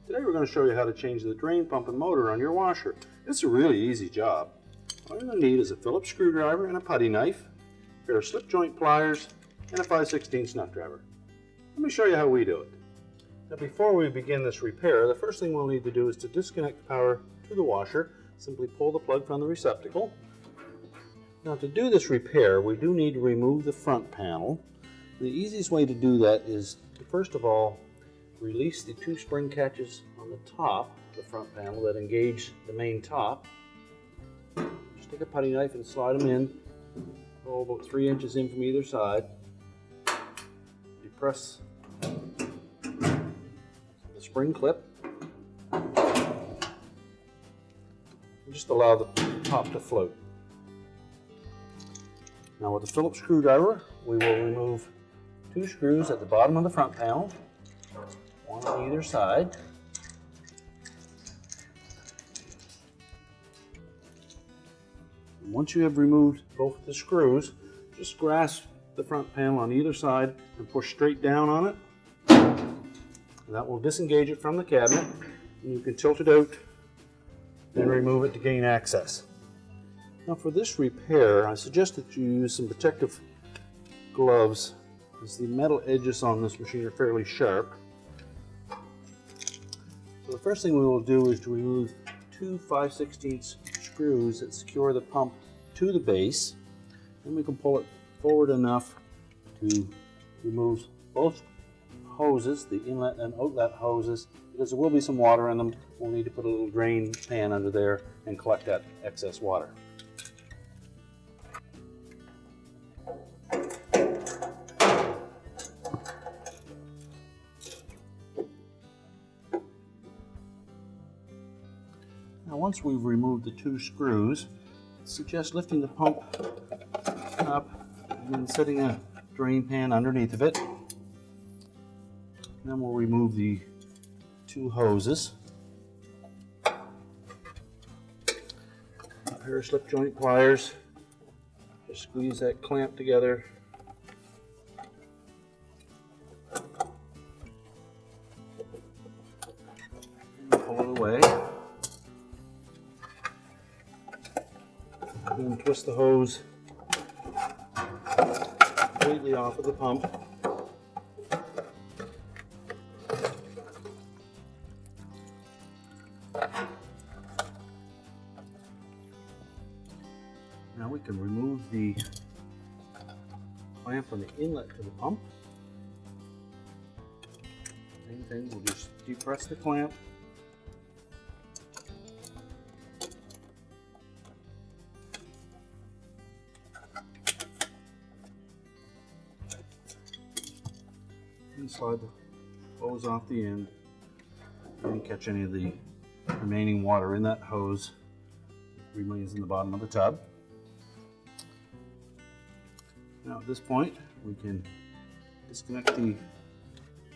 Today we're going to show you how to change the drain pump and motor on your washer. It's a really easy job. All you're going to need is a Phillips screwdriver and a putty knife, a pair of slip joint pliers, and a 5/16 nut driver. Let me show you how we do it. Now before we begin this repair, the first thing we'll need to do is to disconnect the power to the washer. Simply pull the plug from the receptacle. Now to do this repair, we do need to remove the front panel. The easiest way to do that is to first of all release the two spring catches on the top of the front panel that engage the main top. Just take a putty knife and slide them in, go about 3 inches in from either side. Depress the spring clip and just allow the top to float. Now with the Phillips screwdriver, we will remove 2 screws at the bottom of the front panel, one on either side. And once you have removed both the screws, just grasp the front panel on either side and push straight down on it. That will disengage it from the cabinet, and you can tilt it out and remove it to gain access. Now for this repair, I suggest that you use some protective gloves, as the metal edges on this machine are fairly sharp. So the first thing we will do is to remove 2 5/16 screws that secure the pump to the base. Then we can pull it forward enough to remove both hoses, the inlet and outlet hoses, because there will be some water in them. We'll need to put a little drain pan under there and collect that excess water. Now once we've removed the 2 screws, I suggest lifting the pump up and then setting a drain pan underneath of it. And then we'll remove the 2 hoses. A pair of slip joint pliers. Just squeeze that clamp together. And pull it away. And then twist the hose completely off of the pump. Now we can remove the clamp on the inlet to the pump. Same thing, we'll just depress the clamp. And slide the hose off the end and catch any of the remaining water in that hose that remains in the bottom of the tub. Now at this point we can disconnect the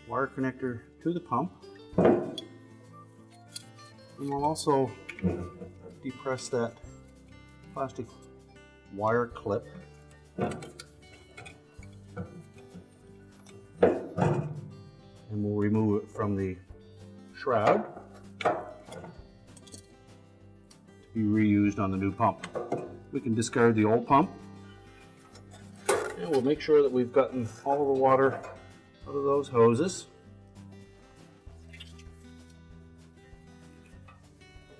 wire connector to the pump, and we'll also depress that plastic wire clip and we'll remove it from the shroud to be reused on the new pump. We can discard the old pump, and we'll make sure that we've gotten all of the water out of those hoses.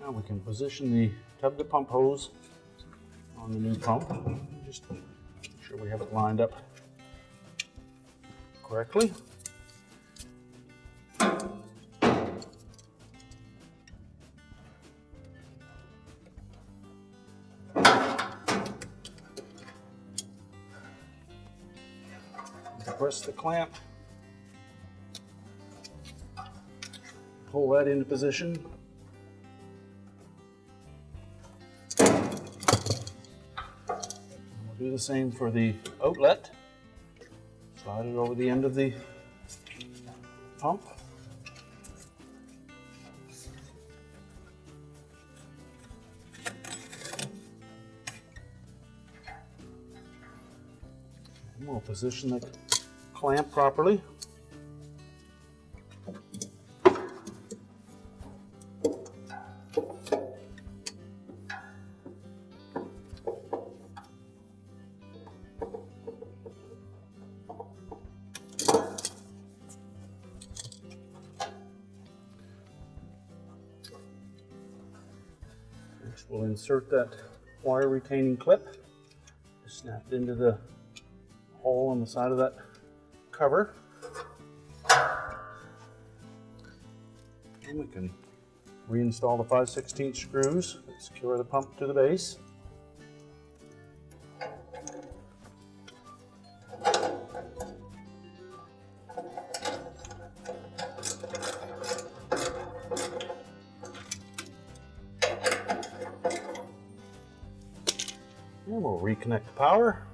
Now we can position the tub to pump hose on the new pump. Just make sure we have it lined up correctly. Press the clamp, pull that into position. We'll do the same for the outlet. Slide it over the end of the pump. And we'll position the clamp properly. Next, we'll insert that wire retaining clip, snapped into the hole on the side of that cover. And we can reinstall the 5/16 screws that secure the pump to the base. And we'll reconnect the power.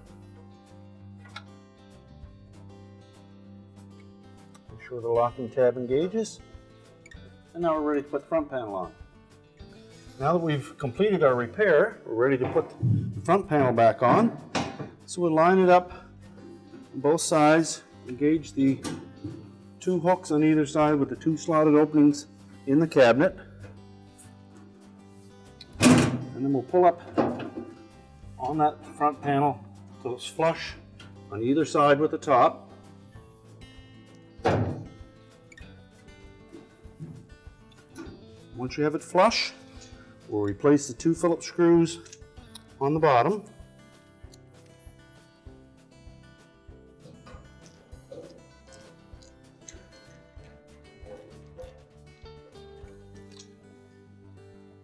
Make sure the locking tab engages. And now we're ready to put the front panel on. Now that we've completed our repair, we're ready to put the front panel back on. So we'll line it up on both sides, engage the 2 hooks on either side with the 2 slotted openings in the cabinet. And then we'll pull up on that front panel till it's flush on either side with the top. Once you have it flush, we'll replace the 2 Phillips screws on the bottom.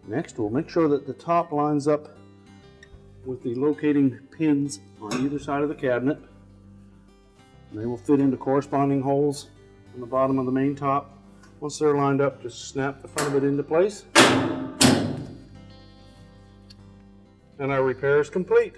Next, we'll make sure that the top lines up with the locating pins on either side of the cabinet. And they will fit into corresponding holes on the bottom of the main top. Once they're lined up, just snap the front of it into place. And our repair is complete.